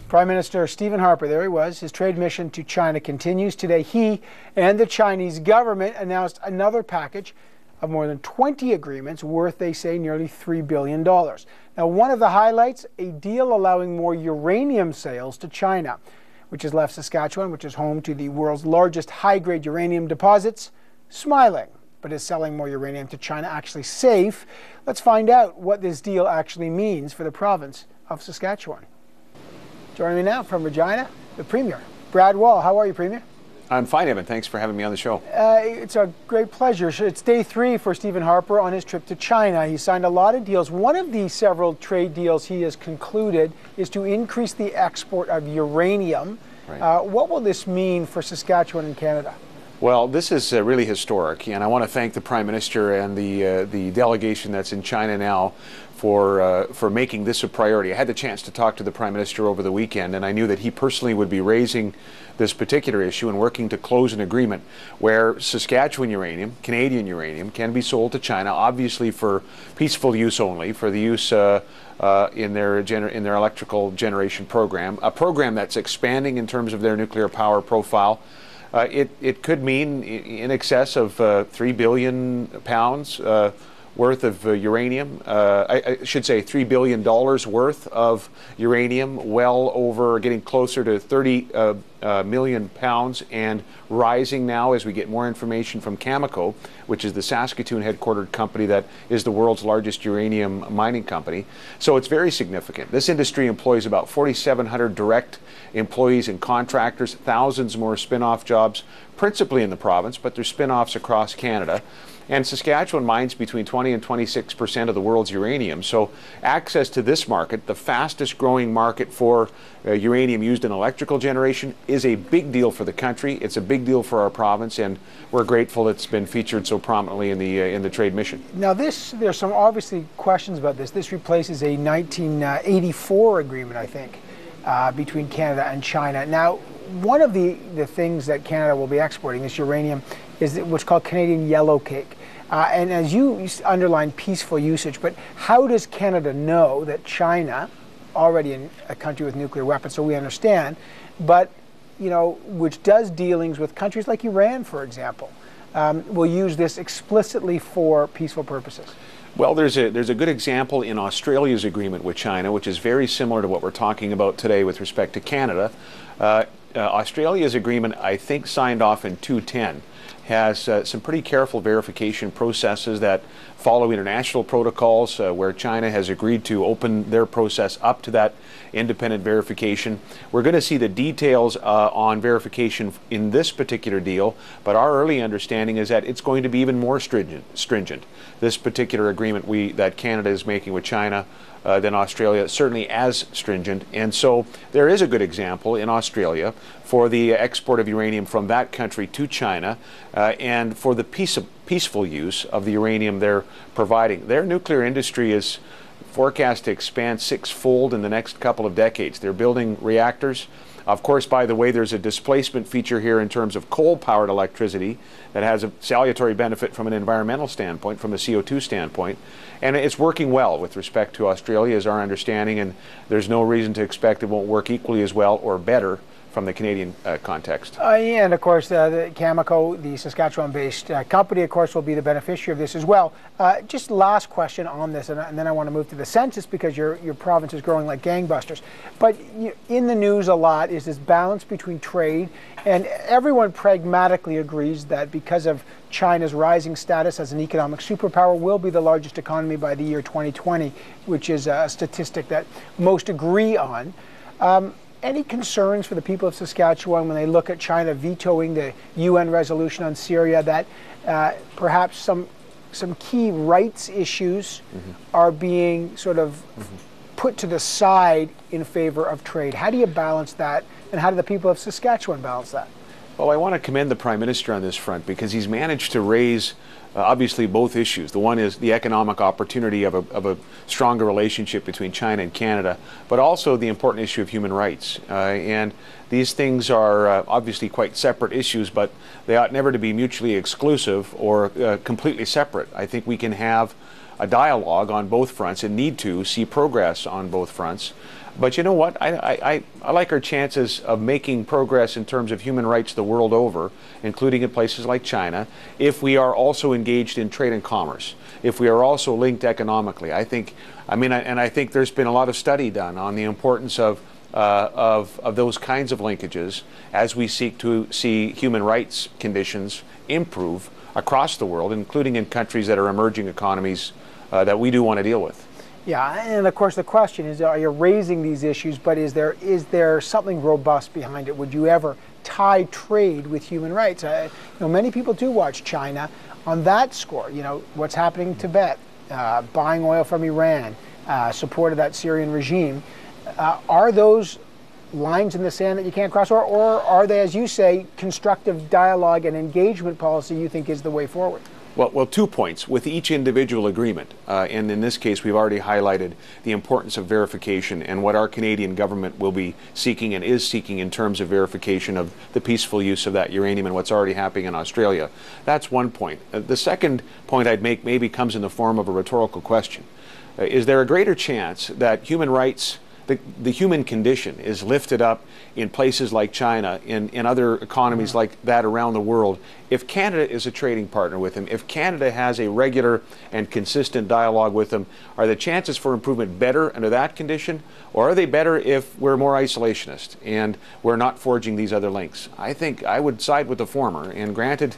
Prime Minister Stephen Harper, there he was, his trade mission to China continues. Today, he and the Chinese government announced another package of more than 20 agreements worth, they say, nearly $3 billion. Now, one of the highlights, a deal allowing more uranium sales to China, which has left Saskatchewan, which is home to the world's largest high-grade uranium deposits, smiling. But is selling more uranium to China actually safe? Let's find out what this deal actually means for the province of Saskatchewan. Joining me now from Regina, the Premier, Brad Wall. How are you, Premier? I'm fine, Evan. Thanks for having me on the show. It's a great pleasure. It's day 3 for Stephen Harper on his trip to China. He signed a lot of deals. One of the several trade deals he has concluded is to increase the export of uranium. Right. What will this mean for Saskatchewan and Canada? Well, this is really historic, and I want to thank the Prime Minister and the delegation that's in China now for making this a priority. I had the chance to talk to the Prime Minister over the weekend, and I knew that he personally would be raising this particular issue and working to close an agreement where Saskatchewan uranium, Canadian uranium, can be sold to China, obviously for peaceful use only, for the use in their electrical generation program, a program that's expanding in terms of their nuclear power profile. It could mean in excess of 3 billion pounds worth of uranium. I should say $3 billion worth of uranium, well over, getting closer to 30 million pounds, and rising now as we get more information from Cameco, which is the Saskatoon headquartered company that is the world's largest uranium mining company. So it's very significant. This industry employs about 4,700 direct employees and contractors, thousands more spin-off jobs, principally in the province, but there's spin-offs across Canada. And Saskatchewan mines between 20 and 26% of the world's uranium. So access to this market, the fastest growing market for uranium used in electrical generation, is a big deal for the country. It's a big deal for our province, and we're grateful it's been featured so prominently in the trade mission. Now there's some obviously questions about this. This replaces a 1984 agreement, I think, between Canada and China. Now, one of the things that Canada will be exporting, this uranium, is what's called Canadian yellowcake. And as you underline peaceful usage, but how does Canada know that China, already in a country with nuclear weapons, so we understand, but which does dealings with countries like Iran, for example, will use this explicitly for peaceful purposes? Well, there's a good example in Australia's agreement with China, which is very similar to what we're talking about today with respect to Canada. Australia's agreement, I think, signed off in 2010. Has some pretty careful verification processes that follow international protocols where China has agreed to open their process up to that independent verification. We're going to see the details on verification in this particular deal, but our early understanding is that it's going to be even more stringent. This particular agreement that Canada is making with China than Australia, certainly as stringent. And so there is a good example in Australia for the export of uranium from that country to China and for the peaceful use of the uranium they're providing. Their nuclear industry is forecast to expand 6-fold in the next couple of decades. They're building reactors. Of course, by the way, there's a displacement feature here in terms of coal-powered electricity that has a salutary benefit from an environmental standpoint, from a CO2 standpoint. And it's working well with respect to Australia, is our understanding, and there's no reason to expect it won't work equally as well or better from the Canadian context. Yeah, and of course, the Cameco, the Saskatchewan-based company, of course, will be the beneficiary of this as well. Just last question on this, and then I want to move to the census because your province is growing like gangbusters. But in the news a lot is this balance between trade, and everyone pragmatically agrees that because of China's rising status as an economic superpower, will be the largest economy by the year 2020, which is a statistic that most agree on. Any concerns for the people of Saskatchewan when they look at China vetoing the UN resolution on Syria that perhaps some key rights issues are being sort of put to the side in favor of trade? How do you balance that, and how do the people of Saskatchewan balance that? Well, I want to commend the Prime Minister on this front because he's managed to raise obviously both issues. The one is the economic opportunity of a stronger relationship between China and Canada, but also the important issue of human rights. And these things are obviously quite separate issues, but they ought never to be mutually exclusive or completely separate. I think we can have a dialogue on both fronts and need to see progress on both fronts. But you know what? I like our chances of making progress in terms of human rights the world over, including in places like China, if we are also engaged in trade and commerce, if we are also linked economically. I think there's been a lot of study done on the importance of those kinds of linkages as we seek to see human rights conditions improve across the world, including in countries that are emerging economies that we do want to deal with. Yeah, and of course the question is, are you raising these issues, but is there something robust behind it? Would you ever tie trade with human rights? Many people do watch China on that score. What's happening in Tibet, buying oil from Iran, support of that Syrian regime. Are those lines in the sand that you can't cross, or are they, as you say, constructive dialogue and engagement policy you think is the way forward? Well, 2 points. With each individual agreement, and in this case we've already highlighted the importance of verification and what our Canadian government will be seeking and is seeking in terms of verification of the peaceful use of that uranium and what's already happening in Australia. That's one point. The second point I'd make maybe comes in the form of a rhetorical question. Is there a greater chance that human rights, the human condition, is lifted up in places like China, in other economies like that around the world, if Canada is a trading partner with them, if Canada has a regular and consistent dialogue with them? Are the chances for improvement better under that condition, or are they better if we're more isolationist and we're not forging these other links? I think I would side with the former, and granted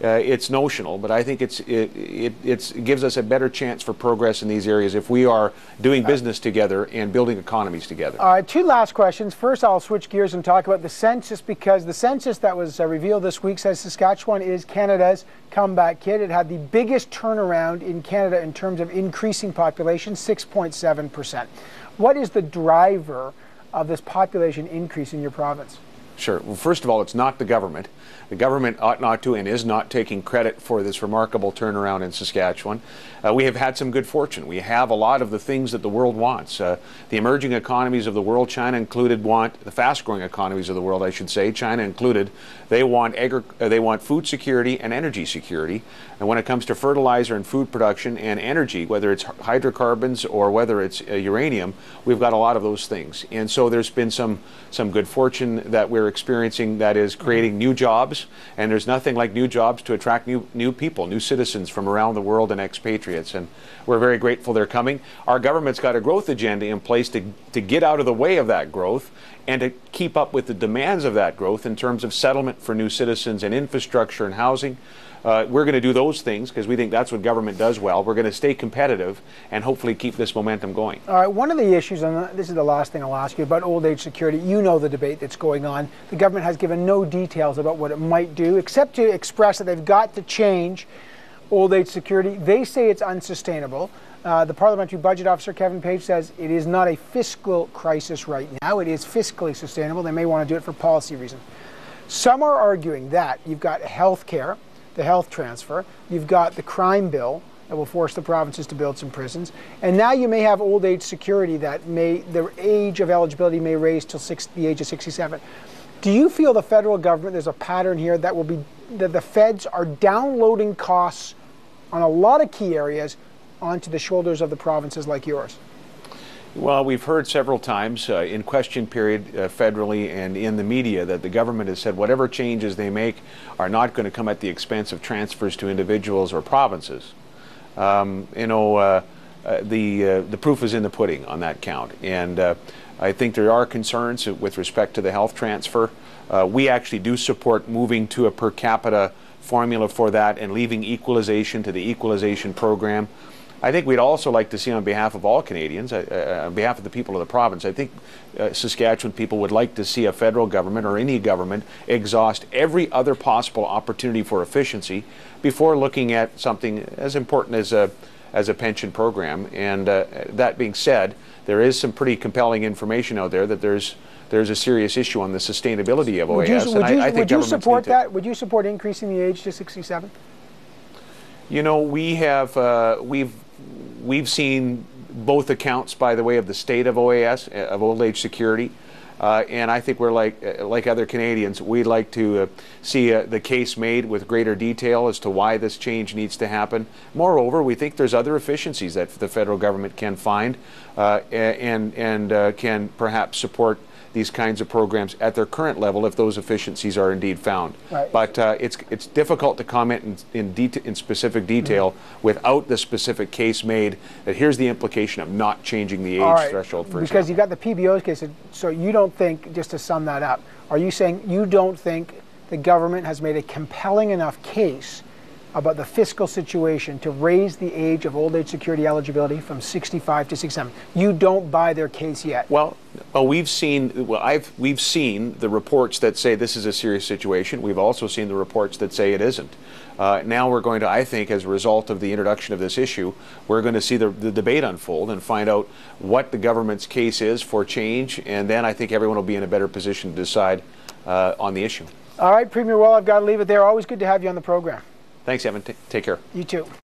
it's notional, but I think it gives us a better chance for progress in these areas if we are doing business together and building economies together. All right, 2 last questions. First, I'll switch gears and talk about the census, because the census that was revealed this week says Saskatchewan is Canada's comeback kid. It had the biggest turnaround in Canada in terms of increasing population, 6.7%. What is the driver of this population increase in your province? Sure. Well, first of all, it's not the government. The government ought not to and is not taking credit for this remarkable turnaround in Saskatchewan. We have had some good fortune. We have a lot of the things that the world wants. The emerging economies of the world, China included, want the fast-growing economies of the world, I should say, China included. They want food security and energy security. And when it comes to fertilizer and food production and energy, whether it's hydrocarbons or whether it's uranium, we've got a lot of those things. And so there's been some good fortune that we're experiencing that is creating new jobs. And there's nothing like new jobs to attract new people, new citizens from around the world and expatriates. And we're very grateful they're coming. Our government's got a growth agenda in place to get out of the way of that growth and to keep up with the demands of that growth in terms of settlement for new citizens and infrastructure and housing. We're going to do those things because we think that's what government does well. We're going to stay competitive and hopefully keep this momentum going. All right, one of the issues, and this is the last thing I'll ask you, about old age security. You know the debate that's going on. The government has given no details about what it might do, except to express that they've got to change old age security. They say it's unsustainable. The Parliamentary Budget Officer, Kevin Page, says it is not a fiscal crisis right now. It is fiscally sustainable. They may want to do it for policy reasons. Some are arguing that you've got health care, the health transfer, you've got the crime bill that will force the provinces to build some prisons, and now you may have old age security that the age of eligibility may raise till the age of 67. Do you feel the federal government, there's a pattern here that the feds are downloading costs on a lot of key areas onto the shoulders of the provinces like yours? Well, we've heard several times in question period federally and in the media that the government has said whatever changes they make are not going to come at the expense of transfers to individuals or provinces. The proof is in the pudding on that count, and I think there are concerns with respect to the health transfer. We actually do support moving to a per capita formula for that and leaving equalization to the equalization program. I think we'd also like to see, on behalf of all Canadians, on behalf of the people of the province, I think Saskatchewan people would like to see a federal government or any government exhaust every other possible opportunity for efficiency before looking at something as important as a pension program. And that being said, there is some pretty compelling information out there that there's a serious issue on the sustainability of OAS. Would you support that? Would you support increasing the age to 67? You know, we've seen both accounts, by the way, of the state of OAS, of old age security. And I think we're like other Canadians. We'd like to see the case made with greater detail as to why this change needs to happen. Moreover, we think there's other efficiencies that the federal government can find and can perhaps support these kinds of programs at their current level if those efficiencies are indeed found. Right. But it's difficult to comment in specific detail without the specific case made that here's the implication of not changing the age threshold, for because example. you got the PBO's case, so you don't think, just to sum that up, are you saying you don't think the government has made a compelling enough case about the fiscal situation to raise the age of old age security eligibility from 65 to 67. You don't buy their case yet. Well, we've seen the reports that say this is a serious situation. We've also seen the reports that say it isn't. Now we're going to, I think, as a result of the introduction of this issue, we're going to see the debate unfold and find out what the government's case is for change, and then I think everyone will be in a better position to decide on the issue. All right, Premier Wall, I've got to leave it there. Always good to have you on the program. Thanks, Evan. Take care. You too.